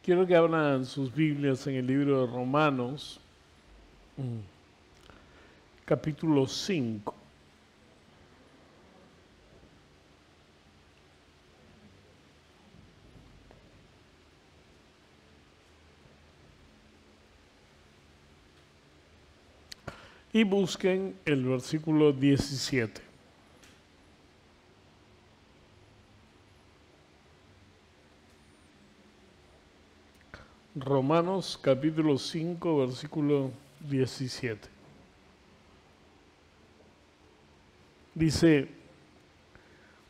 Quiero que abran sus Biblias en el libro de Romanos, capítulo 5. Y busquen el versículo 17. Romanos capítulo 5, versículo 17. Dice,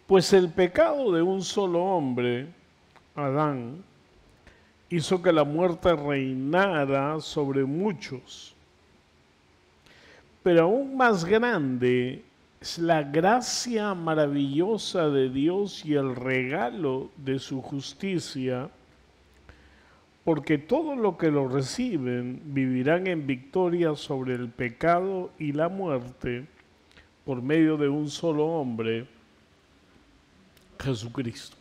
pues el pecado de un solo hombre, Adán, hizo que la muerte reinara sobre muchos. Pero aún más grande es la gracia maravillosa de Dios y el regalo de su justicia, porque todo lo que lo reciben vivirán en victoria sobre el pecado y la muerte por medio de un solo hombre, Jesucristo.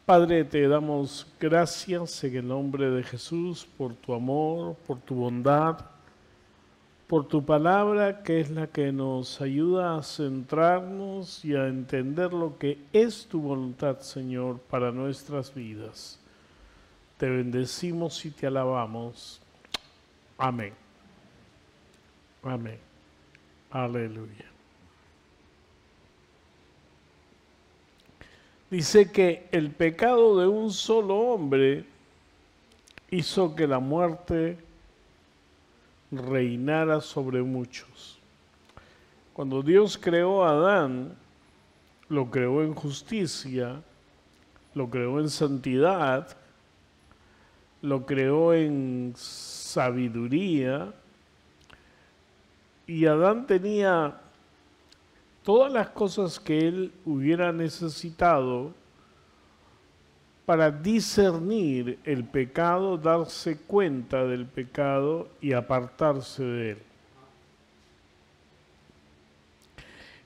Padre, te damos gracias en el nombre de Jesús por tu amor, por tu bondad, por tu palabra, que es la que nos ayuda a centrarnos y a entender lo que es tu voluntad, Señor, para nuestras vidas. Te bendecimos y te alabamos. Amén. Amén. Aleluya. Dice que el pecado de un solo hombre hizo que la muerte reinara sobre muchos. Cuando Dios creó a Adán, lo creó en justicia, lo creó en santidad, lo creó en sabiduría, y Adán tenía todas las cosas que él hubiera necesitado para discernir el pecado, darse cuenta del pecado y apartarse de él.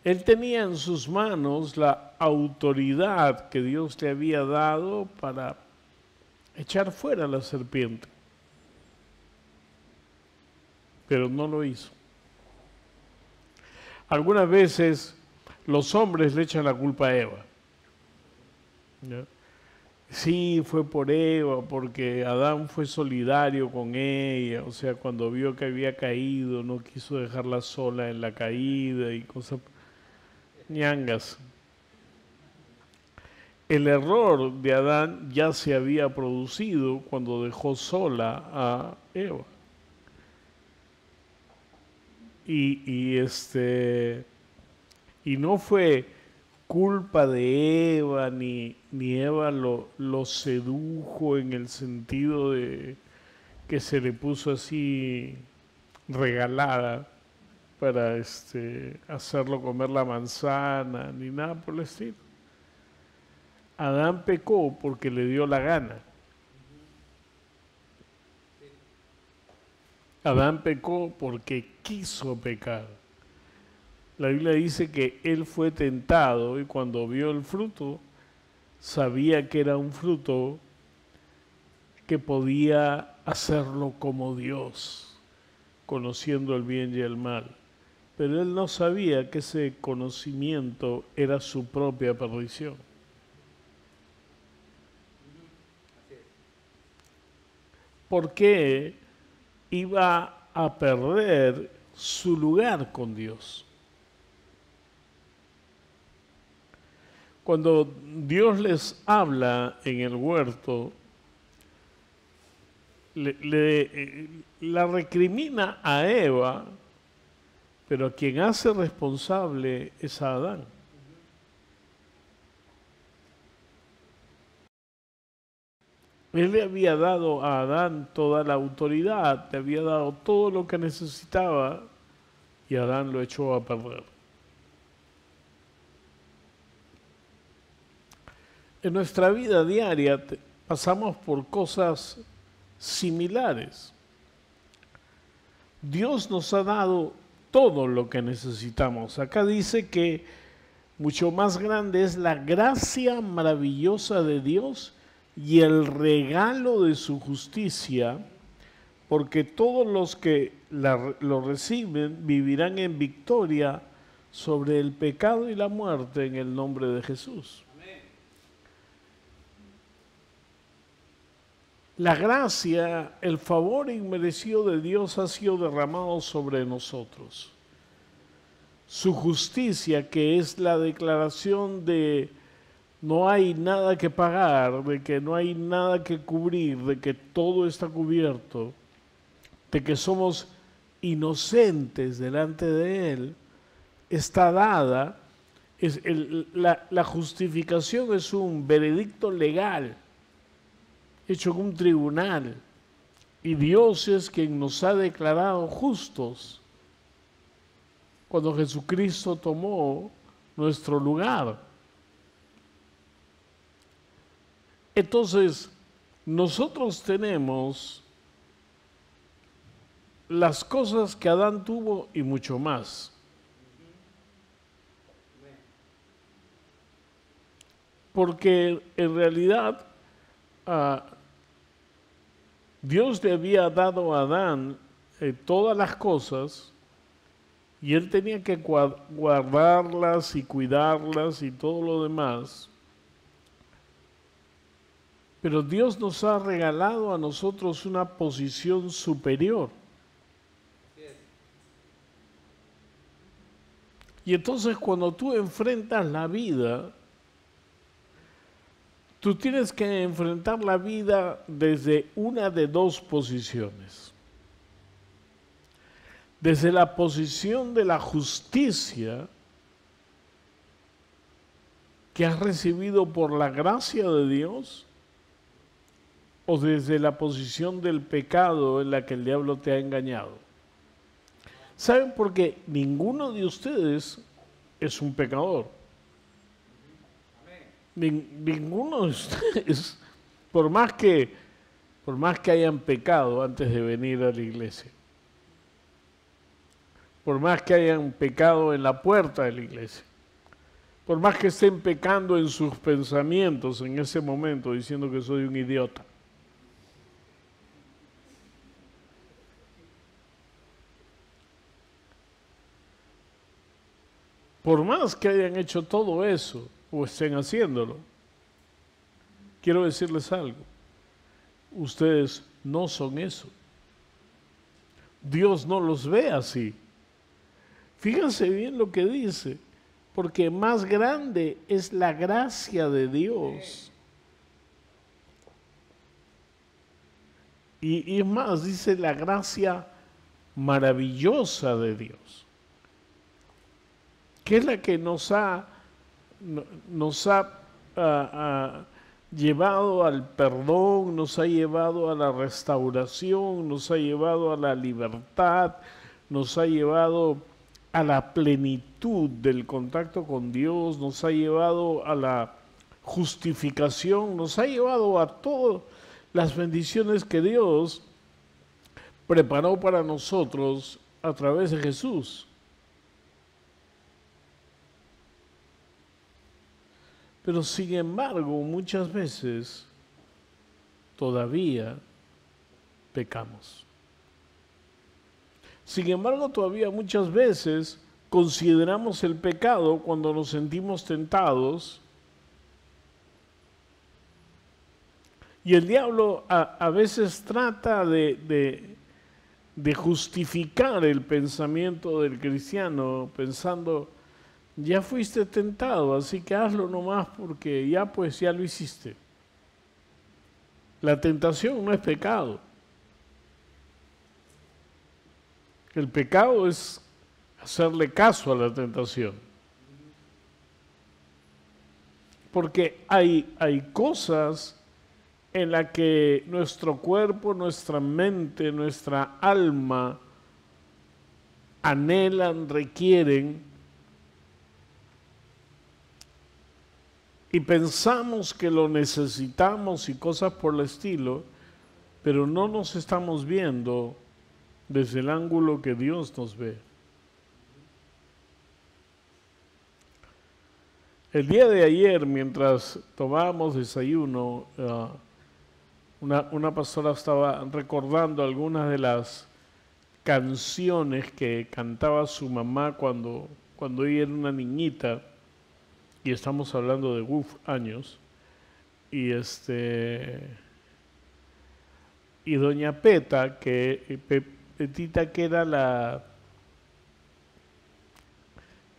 Él tenía en sus manos la autoridad que Dios le había dado para echar fuera a la serpiente, pero no lo hizo. Algunas veces los hombres le echan la culpa a Eva, ¿no? Sí, fue por Eva, porque Adán fue solidario con ella, o sea, cuando vio que había caído, no quiso dejarla sola en la caída y cosas ñangas. El error de Adán ya se había producido cuando dejó sola a Eva. Y no fue culpa de Eva, ni Eva lo sedujo en el sentido de que se le puso así regalada para hacerlo comer la manzana, ni nada por el estilo. Adán pecó porque le dio la gana. Adán pecó porque quiso pecar. La Biblia dice que él fue tentado y cuando vio el fruto, sabía que era un fruto que podía hacerlo como Dios, conociendo el bien y el mal. Pero él no sabía que ese conocimiento era su propia perdición. ¿Por qué iba a perder su lugar con Dios? Cuando Dios les habla en el huerto, la recrimina a Eva, pero a quien hace responsable es a Adán. Él le había dado a Adán toda la autoridad, le había dado todo lo que necesitaba y Adán lo echó a perder. En nuestra vida diaria pasamos por cosas similares. Dios nos ha dado todo lo que necesitamos. Acá dice que mucho más grande es la gracia maravillosa de Dios y el regalo de su justicia, porque todos los que lo reciben vivirán en victoria sobre el pecado y la muerte en el nombre de Jesús. La gracia, el favor inmerecido de Dios ha sido derramado sobre nosotros. Su justicia, que es la declaración de no hay nada que pagar, de que no hay nada que cubrir, de que todo está cubierto, de que somos inocentes delante de Él, está dada. La justificación es un veredicto legal hecho en un tribunal, y Dios es quien nos ha declarado justos cuando Jesucristo tomó nuestro lugar. Entonces, nosotros tenemos las cosas que Adán tuvo y mucho más. Porque en realidad Dios le había dado a Adán todas las cosas y él tenía que guardarlas y cuidarlas y todo lo demás. Pero Dios nos ha regalado a nosotros una posición superior. Y entonces cuando tú enfrentas la vida, tú tienes que enfrentar la vida desde una de dos posiciones. Desde la posición de la justicia que has recibido por la gracia de Dios, o desde la posición del pecado en la que el diablo te ha engañado. ¿Saben? Porque ninguno de ustedes es un pecador. Ninguno de ustedes, por más que hayan pecado antes de venir a la iglesia, por más que hayan pecado en la puerta de la iglesia, por más que estén pecando en sus pensamientos en ese momento, diciendo que soy un idiota, por más que hayan hecho todo eso o estén haciéndolo, quiero decirles algo: ustedes no son eso. Dios no los ve así. Fíjense bien lo que dice: porque más grande es la gracia de Dios. Y es más, dice la gracia maravillosa de Dios, que es la que nos ha llevado al perdón, nos ha llevado a la restauración, nos ha llevado a la libertad, nos ha llevado a la plenitud del contacto con Dios, nos ha llevado a la justificación, nos ha llevado a todas las bendiciones que Dios preparó para nosotros a través de Jesús. Pero sin embargo, muchas veces todavía pecamos. Sin embargo, todavía muchas veces consideramos el pecado cuando nos sentimos tentados. Y el diablo a veces trata de justificar el pensamiento del cristiano, pensando: ya fuiste tentado, así que hazlo nomás porque ya lo hiciste. La tentación no es pecado. El pecado es hacerle caso a la tentación. Porque hay cosas en las que nuestro cuerpo, nuestra mente, nuestra alma anhelan, requieren, y pensamos que lo necesitamos y cosas por el estilo, pero no nos estamos viendo desde el ángulo que Dios nos ve. El día de ayer, mientras tomábamos desayuno, Una pastora estaba recordando algunas de las canciones que cantaba su mamá cuando ella era una niñita, y estamos hablando de años, y y doña Peta, Petita, que era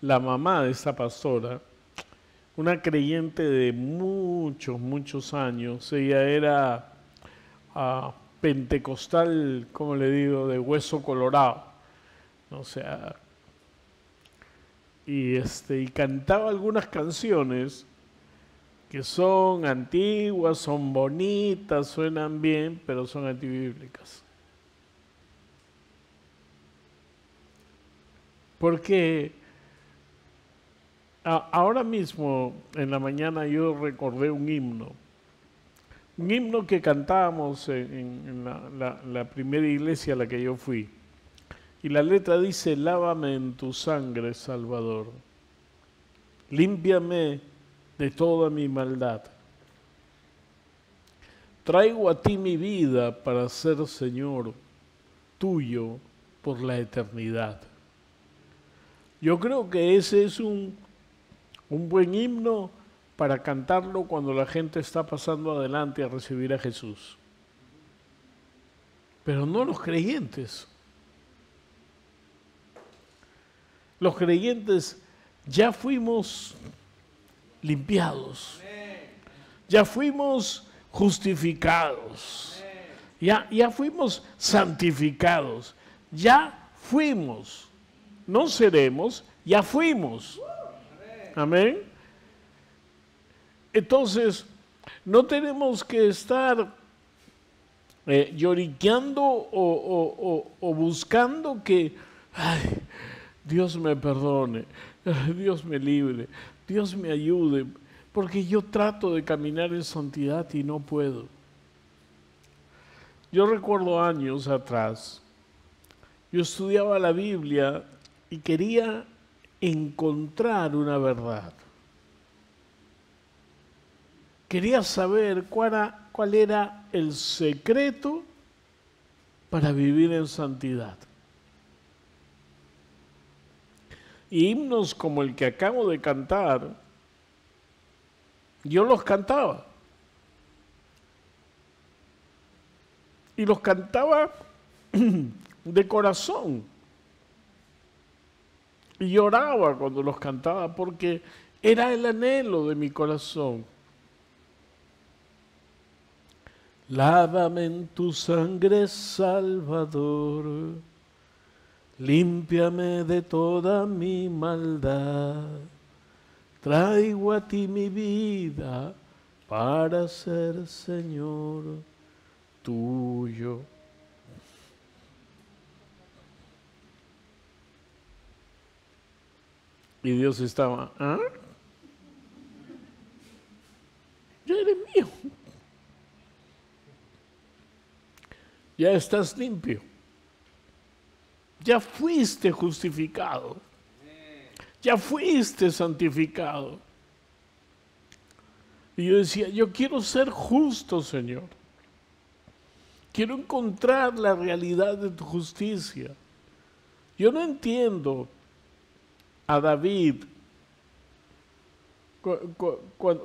la mamá de esta pastora, una creyente de muchos, muchos años. Ella era pentecostal, como le digo, de hueso colorado. O sea, y cantaba algunas canciones que son antiguas, son bonitas, suenan bien, pero son antibíblicas. Porque ahora mismo, en la mañana, yo recordé un himno que cantábamos en la primera iglesia a la que yo fui. Y la letra dice: lávame en tu sangre, Salvador, límpiame de toda mi maldad. Traigo a ti mi vida para ser Señor tuyo por la eternidad. Yo creo que ese es un buen himno para cantarlo cuando la gente está pasando adelante a recibir a Jesús. Pero no los creyentes. Los creyentes ya fuimos limpiados, ya fuimos justificados, ya fuimos santificados, ya fuimos, no seremos, ya fuimos. Amén. Entonces, no tenemos que estar lloriqueando o buscando que ay, Dios me perdone, Dios me libre, Dios me ayude, porque yo trato de caminar en santidad y no puedo. Yo recuerdo años atrás, yo estudiaba la Biblia y quería encontrar una verdad. Quería saber cuál era el secreto para vivir en santidad. Y himnos como el que acabo de cantar, yo los cantaba. Y los cantaba de corazón. Y lloraba cuando los cantaba porque era el anhelo de mi corazón. Lávame en tu sangre, Salvador, límpiame de toda mi maldad. Traigo a ti mi vida para ser Señor tuyo. Y Dios estaba, ¿ah? Ya eres mío. Ya estás limpio. Ya fuiste justificado. Ya fuiste santificado. Y yo decía, yo quiero ser justo, Señor. Quiero encontrar la realidad de tu justicia. Yo no entiendo a David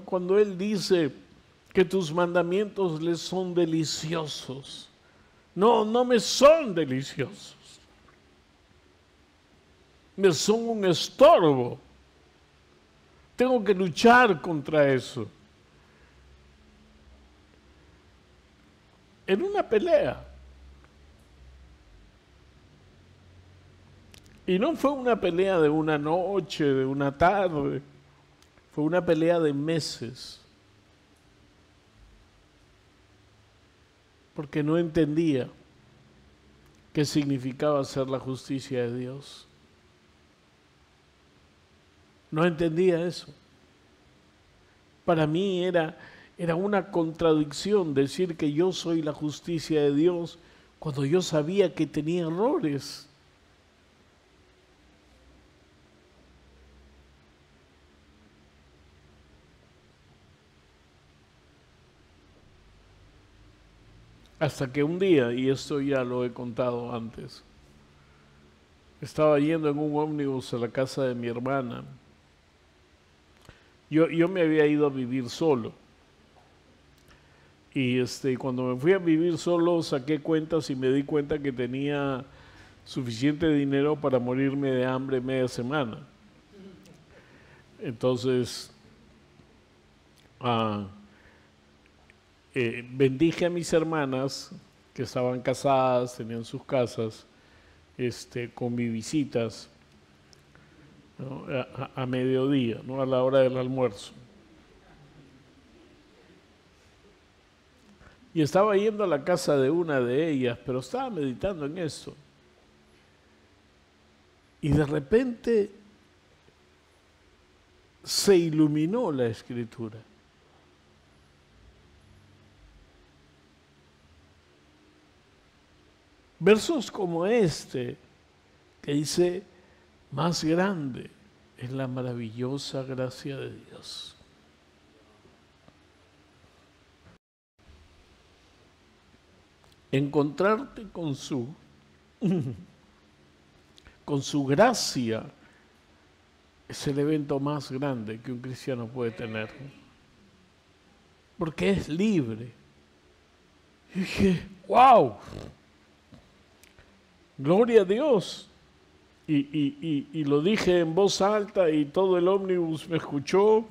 cuando él dice que tus mandamientos le son deliciosos. No, no me son deliciosos. Me son un estorbo. Tengo que luchar contra eso. En una pelea. Y no fue una pelea de una noche, de una tarde. Fue una pelea de meses. Porque no entendía qué significaba ser la justicia de Dios. No entendía eso. Para mí era una contradicción decir que yo soy la justicia de Dios cuando yo sabía que tenía errores. Hasta que un día, y esto ya lo he contado antes, estaba yendo en un ómnibus a la casa de mi hermana. Yo me había ido a vivir solo. Y cuando me fui a vivir solo saqué cuentas y me di cuenta que tenía suficiente dinero para morirme de hambre media semana. Entonces, bendije a mis hermanas que estaban casadas, tenían sus casas, con mis visitas, ¿no? A mediodía, ¿no? A la hora del almuerzo. Y estaba yendo a la casa de una de ellas, pero estaba meditando en esto. Y de repente se iluminó la escritura. Versos como este, que dice, más grande es la maravillosa gracia de Dios. Encontrarte con su gracia es el evento más grande que un cristiano puede tener. Porque es libre. Y dije, wow, gloria a Dios. Y lo dije en voz alta y todo el ómnibus me escuchó.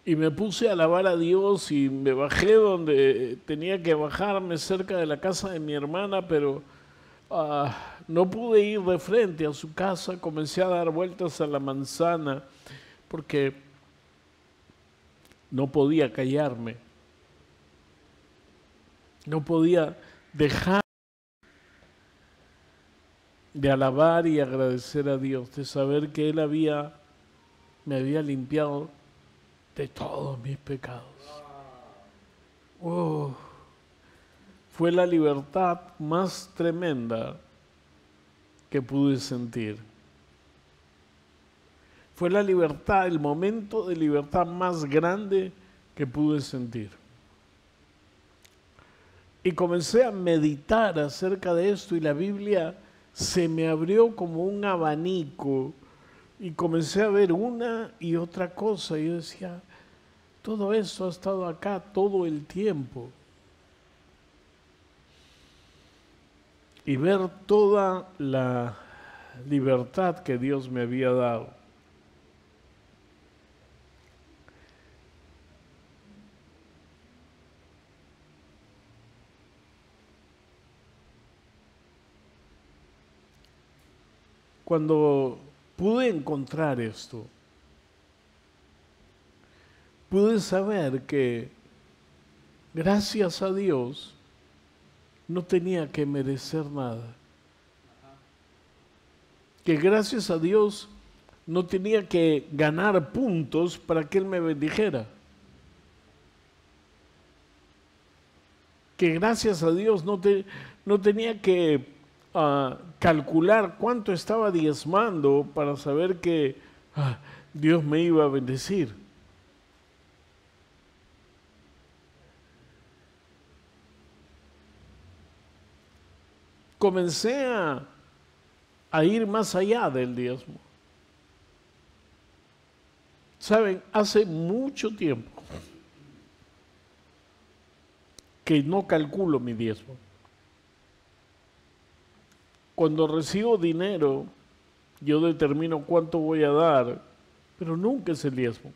Y me puse a alabar a Dios y me bajé donde tenía que bajarme, cerca de la casa de mi hermana, pero no pude ir de frente a su casa. Comencé a dar vueltas a la manzana porque no podía callarme. No podía dejar de alabar y agradecer a Dios, de saber que Él me había limpiado de todos mis pecados. Oh, fue la libertad más tremenda que pude sentir. Fue la libertad, el momento de libertad más grande que pude sentir. Y comencé a meditar acerca de esto y la Biblia se me abrió como un abanico y comencé a ver una y otra cosa. Y yo decía, todo eso ha estado acá todo el tiempo. Y ver toda la libertad que Dios me había dado. Cuando pude encontrar esto, pude saber que gracias a Dios no tenía que merecer nada. Que gracias a Dios no tenía que ganar puntos para que Él me bendijera. Que gracias a Dios no tenía que calcular cuánto estaba diezmando para saber que Dios me iba a bendecir. Comencé a ir más allá del diezmo. Saben, hace mucho tiempo que no calculo mi diezmo. Cuando recibo dinero, yo determino cuánto voy a dar, pero nunca es el diezmo.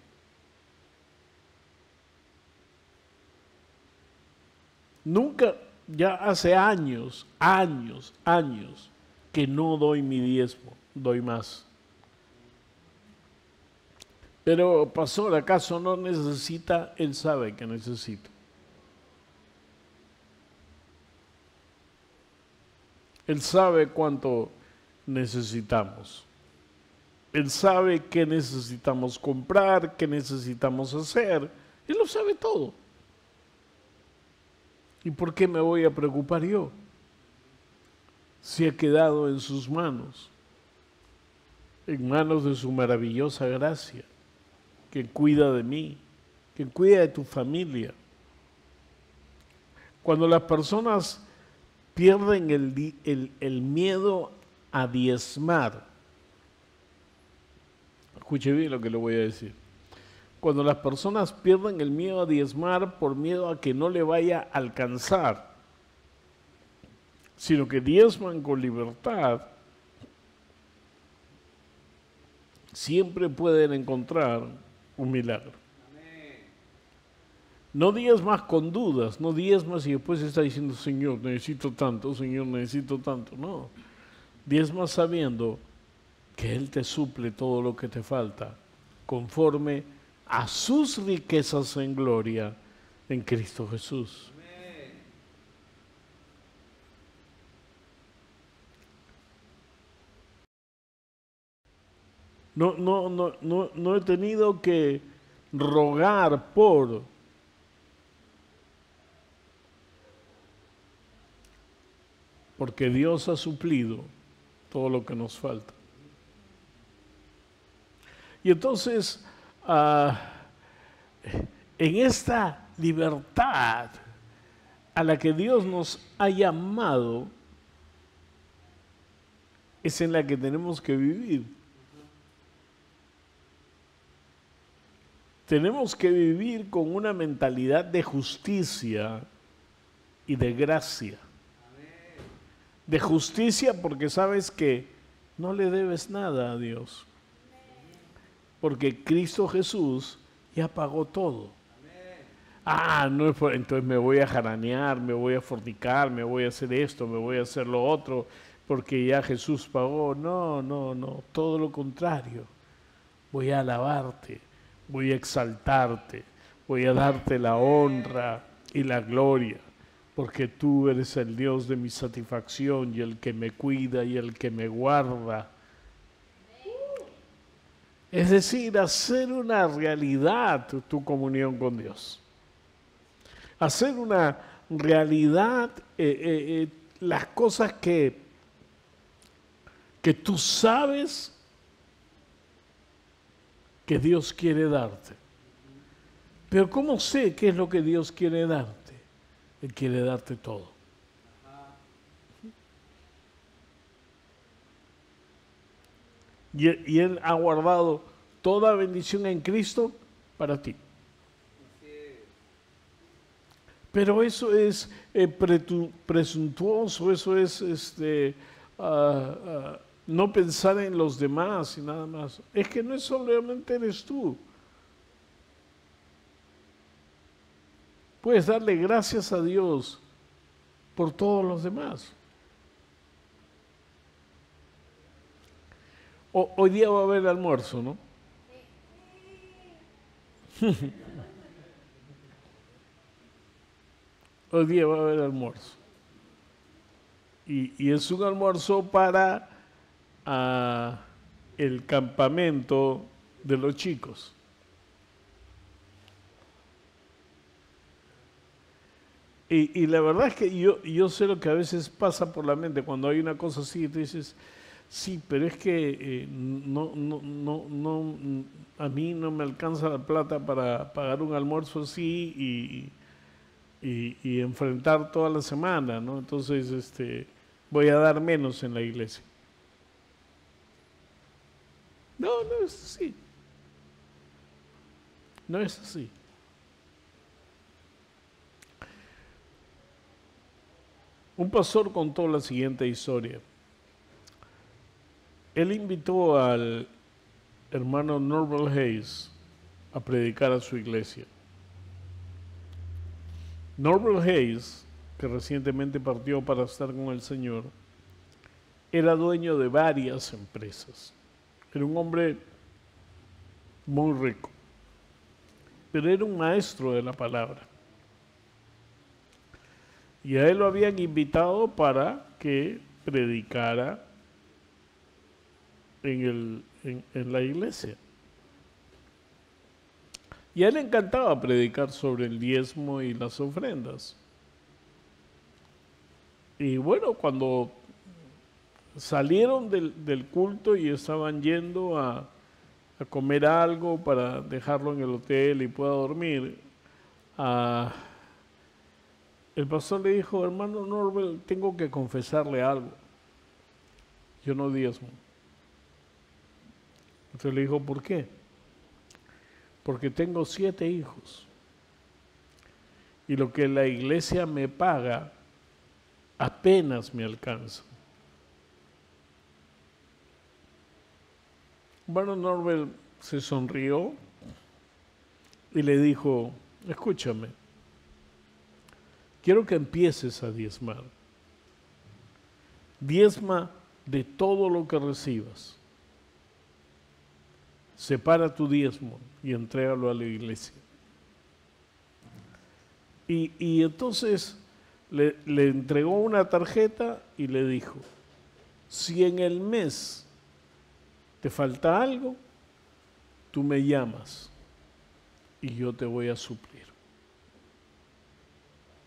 Nunca, ya hace años que no doy mi diezmo, doy más. Pero pastor, ¿acaso no necesita? Él sabe que necesito. Él sabe cuánto necesitamos. Él sabe qué necesitamos comprar, qué necesitamos hacer. Él lo sabe todo. ¿Y por qué me voy a preocupar yo? Si he quedado en sus manos, en manos de su maravillosa gracia, que cuida de mí, que cuida de tu familia, Cuando las personas pierden el miedo a diezmar, escuche bien lo que le voy a decir. Cuando las personas pierden el miedo a diezmar por miedo a que no le vaya a alcanzar, sino que diezman con libertad, siempre pueden encontrar un milagro. No diezmas con dudas, no diezmas y después está diciendo, Señor, necesito tanto, Señor, necesito tanto. No, diezmas sabiendo que Él te suple todo lo que te falta, conforme a sus riquezas en gloria en Cristo Jesús. No he tenido que rogar porque Dios ha suplido todo lo que nos falta. Y entonces, en esta libertad a la que Dios nos ha llamado, es en la que tenemos que vivir. Tenemos que vivir con una mentalidad de justicia y de gracia. De justicia porque sabes que no le debes nada a Dios. Porque Cristo Jesús ya pagó todo. No es entonces me voy a jaranear, me voy a fornicar, me voy a hacer esto, me voy a hacer lo otro, porque ya Jesús pagó. No, todo lo contrario. Voy a alabarte, voy a exaltarte, voy a darte la honra y la gloria, porque tú eres el Dios de mi satisfacción y el que me cuida y el que me guarda. Es decir, hacer una realidad tu comunión con Dios. Hacer una realidad las cosas que tú sabes que Dios quiere darte. Pero ¿cómo sé qué es lo que Dios quiere darte? Él quiere darte todo. Y Él ha guardado toda bendición en Cristo para ti. Pero eso es presuntuoso, eso es no pensar en los demás y nada más. Es que no es solamente eres tú. Puedes darle gracias a Dios por todos los demás. Hoy día va a haber almuerzo, ¿no? Hoy día va a haber almuerzo. Y es un almuerzo para el campamento de los chicos. Y la verdad es que yo sé lo que a veces pasa por la mente cuando hay una cosa así y tú dices, sí, pero es que a mí no me alcanza la plata para pagar un almuerzo así y enfrentar toda la semana, ¿no? Entonces, voy a dar menos en la iglesia. No es así. No es así. Un pastor contó la siguiente historia. Él invitó al hermano Norval Hayes a predicar a su iglesia. Norval Hayes, que recientemente partió para estar con el Señor, era dueño de varias empresas. Era un hombre muy rico, pero era un maestro de la palabra. Y a él lo habían invitado para que predicara en la iglesia. Y a él le encantaba predicar sobre el diezmo y las ofrendas. Y bueno, cuando salieron del culto y estaban yendo a comer algo para dejarlo en el hotel y pueda dormir, El pastor le dijo, hermano Norbert, tengo que confesarle algo. Yo no diezmo. Entonces le dijo, ¿por qué? Porque tengo 7 hijos. Y lo que la iglesia me paga apenas me alcanza. Hermano Norbert se sonrió y le dijo, escúchame, quiero que empieces a diezmar. Diezma de todo lo que recibas. Separa tu diezmo y entrégalo a la iglesia. Y entonces le entregó una tarjeta y le dijo, si en el mes te falta algo, tú me llamas y yo te voy a suplir.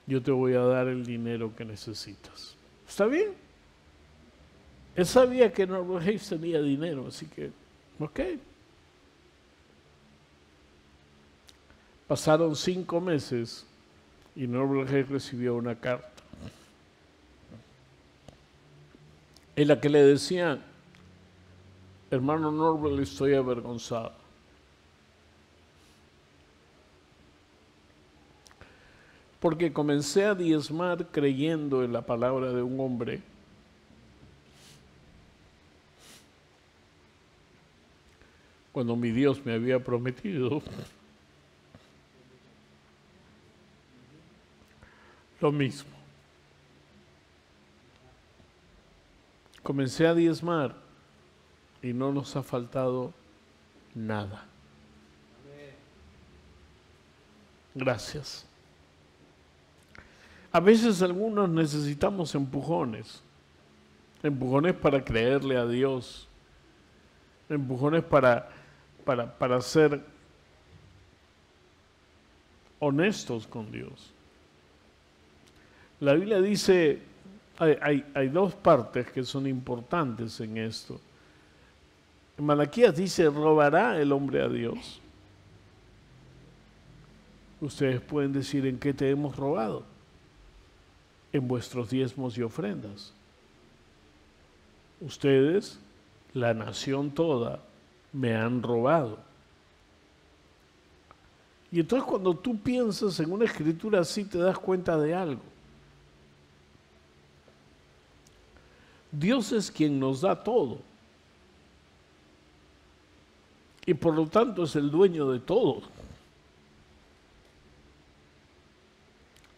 Yo te voy a dar el dinero que necesitas. ¿Está bien? Él sabía que Norbert Hayes tenía dinero, así que, ok. Pasaron 5 meses y Norbert Hayes recibió una carta en la que le decía, hermano Norbert, estoy avergonzado. Porque comencé a diezmar creyendo en la palabra de un hombre cuando mi Dios me había prometido lo mismo. Comencé a diezmar y no nos ha faltado nada. Gracias. A veces algunos necesitamos empujones para creerle a Dios, empujones para ser honestos con Dios. La Biblia dice, hay 2 partes que son importantes en esto. En Malaquías dice, ¿robará el hombre a Dios? Ustedes pueden decir, ¿en qué te hemos robado? En vuestros diezmos y ofrendas. Ustedes, la nación toda, me han robado. Y entonces cuando tú piensas en una escritura así, te das cuenta de algo. Dios es quien nos da todo. Y por lo tanto es el dueño de todo.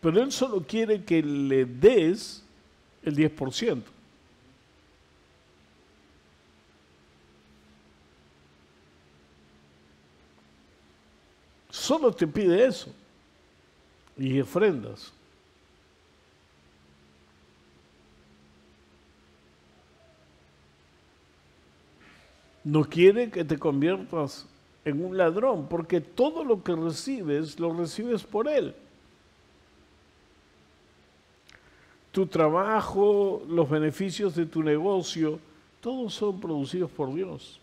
Pero Él solo quiere que le des el 10%. Solo te pide eso. Y ofrendas. No quiere que te conviertas en un ladrón, porque todo lo que recibes, lo recibes por Él. Tu trabajo, los beneficios de tu negocio, todos son producidos por Dios.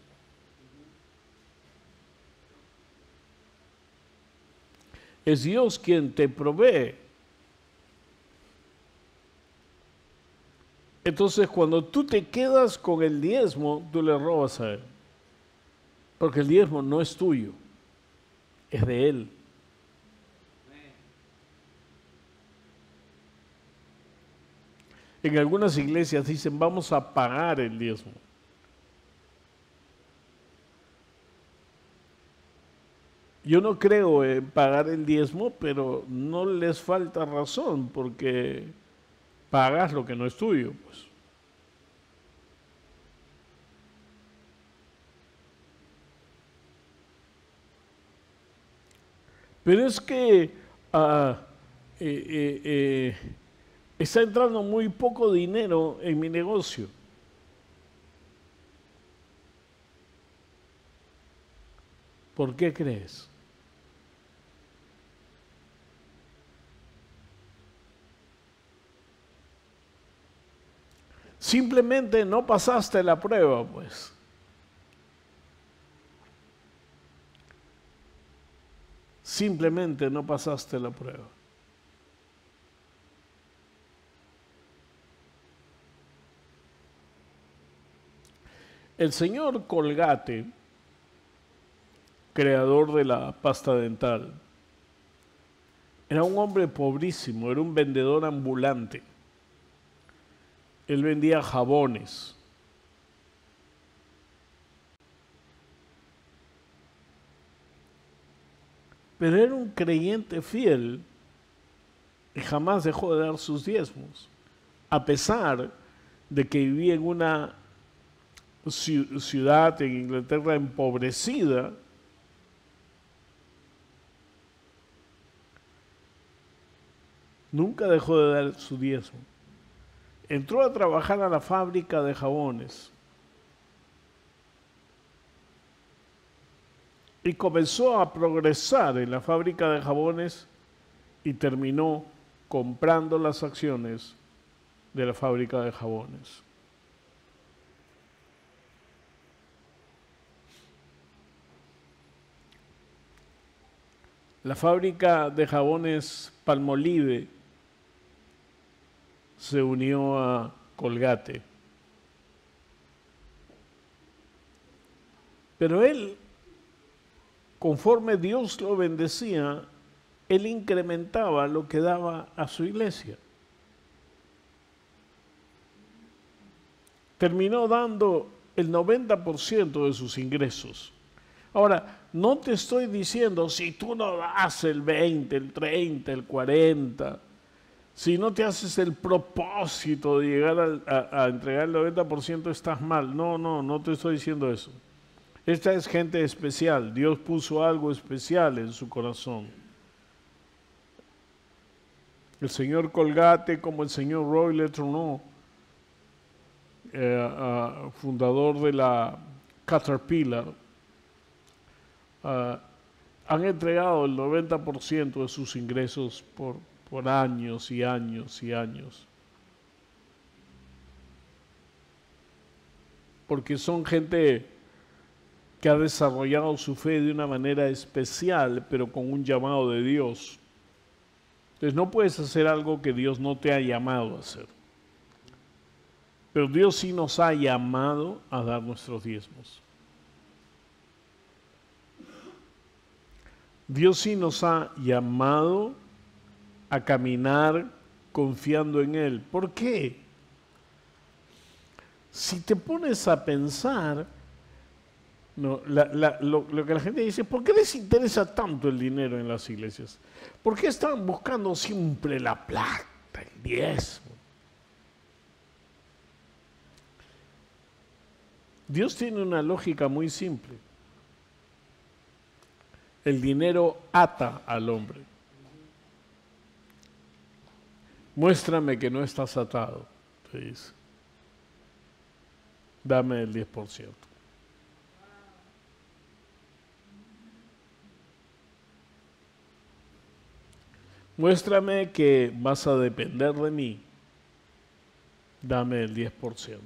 Es Dios quien te provee. Entonces, cuando tú te quedas con el diezmo, tú le robas a Él. Porque el diezmo no es tuyo, es de Él. En algunas iglesias dicen, vamos a pagar el diezmo. Yo no creo en pagar el diezmo, pero no les falta razón, porque pagas lo que no es tuyo, pues. Pero es que está entrando muy poco dinero en mi negocio. ¿Por qué crees? Simplemente no pasaste la prueba, pues. Simplemente no pasaste la prueba. El señor Colgate, creador de la pasta dental, era un hombre pobrísimo, era un vendedor ambulante. Él vendía jabones. Pero era un creyente fiel y jamás dejó de dar sus diezmos, a pesar de que vivía en una ciudad en Inglaterra empobrecida. Nunca dejó de dar su diezmo. Entró a trabajar a la fábrica de jabones y comenzó a progresar en la fábrica de jabones y terminó comprando las acciones de la fábrica de jabones. La fábrica de jabones Palmolive se unió a Colgate. Pero él, conforme Dios lo bendecía, él incrementaba lo que daba a su iglesia. Terminó dando el 90% de sus ingresos. Ahora, no te estoy diciendo si tú no das el 20, el 30, el 40, si no te haces el propósito de llegar a entregar el 90% estás mal. No te estoy diciendo eso. Esta es gente especial. Dios puso algo especial en su corazón. El señor Colgate, como el señor Roy LeTourneau, fundador de la Caterpillar, han entregado el 90% de sus ingresos por años y años y años. Porque son gente que ha desarrollado su fe de una manera especial, pero con un llamado de Dios. Entonces no puedes hacer algo que Dios no te ha llamado a hacer. Pero Dios sí nos ha llamado a dar nuestros diezmos. Dios sí nos ha llamado a caminar confiando en Él. ¿Por qué? Si te pones a pensar, no, lo que la gente dice, ¿por qué les interesa tanto el dinero en las iglesias? ¿Por qué están buscando siempre la plata, el diezmo? Dios tiene una lógica muy simple. El dinero ata al hombre. Muéstrame que no estás atado, te dice. Dame el 10%. Muéstrame que vas a depender de mí. Dame el 10%.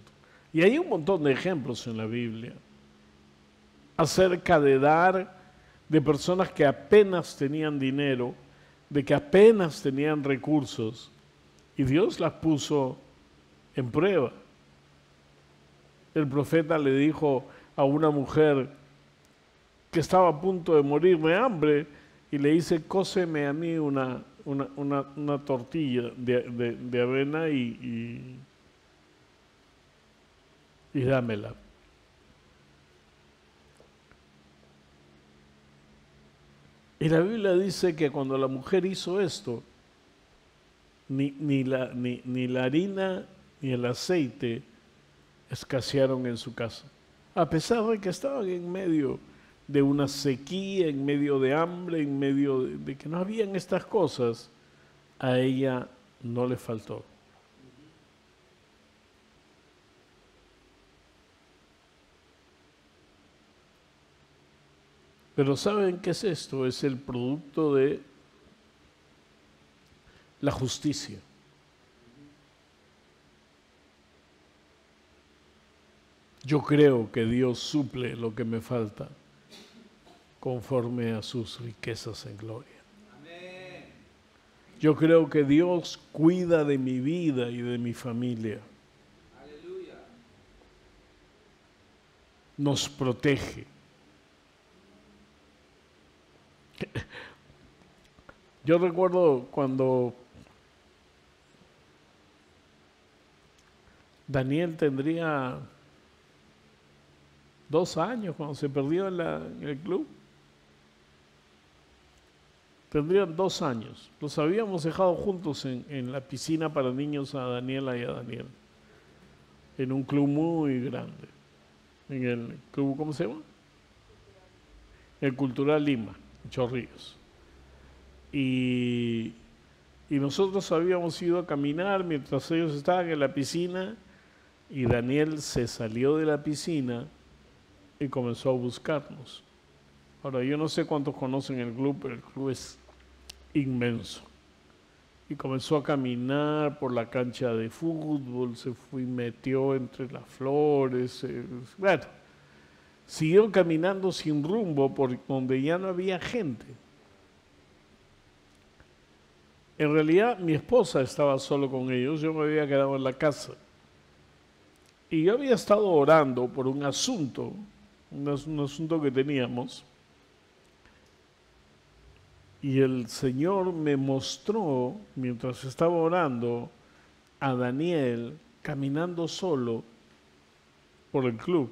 Y hay un montón de ejemplos en la Biblia acerca de dar, de personas que apenas tenían dinero, de que apenas tenían recursos, y Dios las puso en prueba. El profeta le dijo a una mujer que estaba a punto de morir de hambre, y le dice, cóceme a mí una tortilla de avena y dámela. Y la Biblia dice que cuando la mujer hizo esto, ni la harina ni el aceite escasearon en su casa. A pesar de que estaban en medio de una sequía, en medio de hambre, en medio de que no habían estas cosas, a ella no le faltó. Pero ¿saben qué es esto? Es el producto de la justicia. Yo creo que Dios suple lo que me falta conforme a sus riquezas en gloria. Yo creo que Dios cuida de mi vida y de mi familia. nos protege. Yo recuerdo cuando Daniel tendría 2 años, cuando se perdió en el club. Tendrían 2 años. Los habíamos dejado juntos en la piscina para niños a Daniela y a Daniel. En un club muy grande. En el club, ¿cómo se llama? El Cultural Lima, en Chorrillos. Y nosotros habíamos ido a caminar mientras ellos estaban en la piscina y Daniel se salió de la piscina y comenzó a buscarnos. Ahora, yo no sé cuántos conocen el club, pero el club es inmenso. Y comenzó a caminar por la cancha de fútbol, se fue y metió entre las flores. Bueno, siguió caminando sin rumbo por donde ya no había gente. En realidad, mi esposa estaba solo con ellos, yo me había quedado en la casa. Y yo había estado orando por un asunto que teníamos. Y el Señor me mostró, mientras estaba orando, a Daniel caminando solo por el club,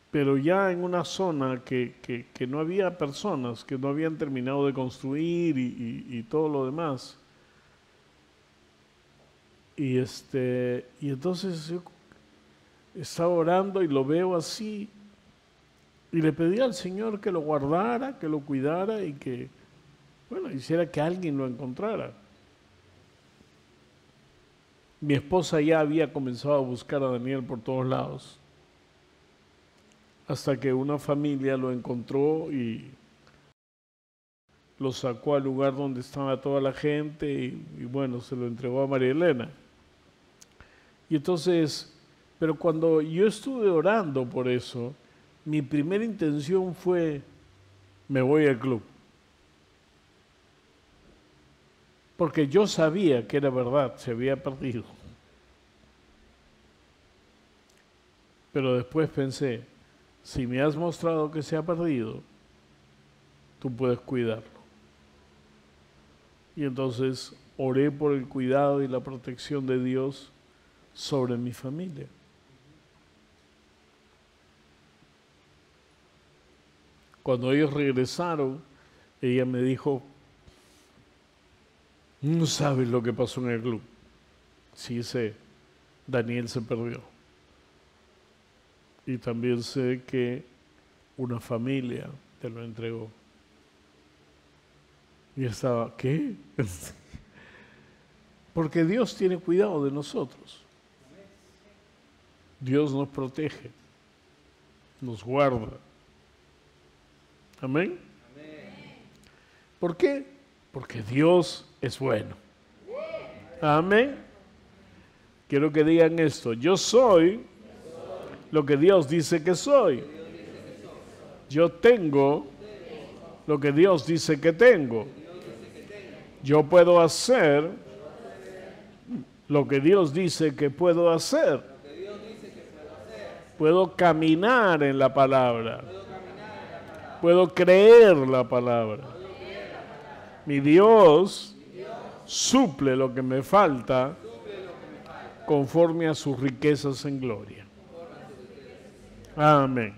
pero ya en una zona que no había personas, que no habían terminado de construir y todo lo demás. Y entonces yo estaba orando y lo veo así, y le pedí al Señor que lo guardara, que lo cuidara y que, bueno, hiciera que alguien lo encontrara. Mi esposa ya había comenzado a buscar a Daniel por todos lados, hasta que una familia lo encontró y lo sacó al lugar donde estaba toda la gente y bueno, se lo entregó a María Elena. Y entonces, pero cuando yo estuve orando por eso, mi primera intención fue, me voy al club. Porque yo sabía que era verdad, se había perdido. Pero después pensé, si me has mostrado que se ha perdido, tú puedes cuidarlo. Y entonces oré por el cuidado y la protección de Dios sobre mi familia. Cuando ellos regresaron, ella me dijo, no sabes lo que pasó en el club. Sí sé, Daniel se perdió. Y también sé que una familia te lo entregó. Y estaba, ¿qué? Porque Dios tiene cuidado de nosotros. Dios nos protege, nos guarda. ¿Amén? ¿Por qué? Porque Dios es bueno. Amén. Quiero que digan esto, yo soy lo que Dios dice que soy. Yo tengo lo que Dios dice que tengo. Yo puedo hacer lo que Dios dice que puedo hacer. Puedo caminar en la palabra. Puedo creer la palabra. Mi Dios suple lo que me falta conforme a sus riquezas en gloria. Amén.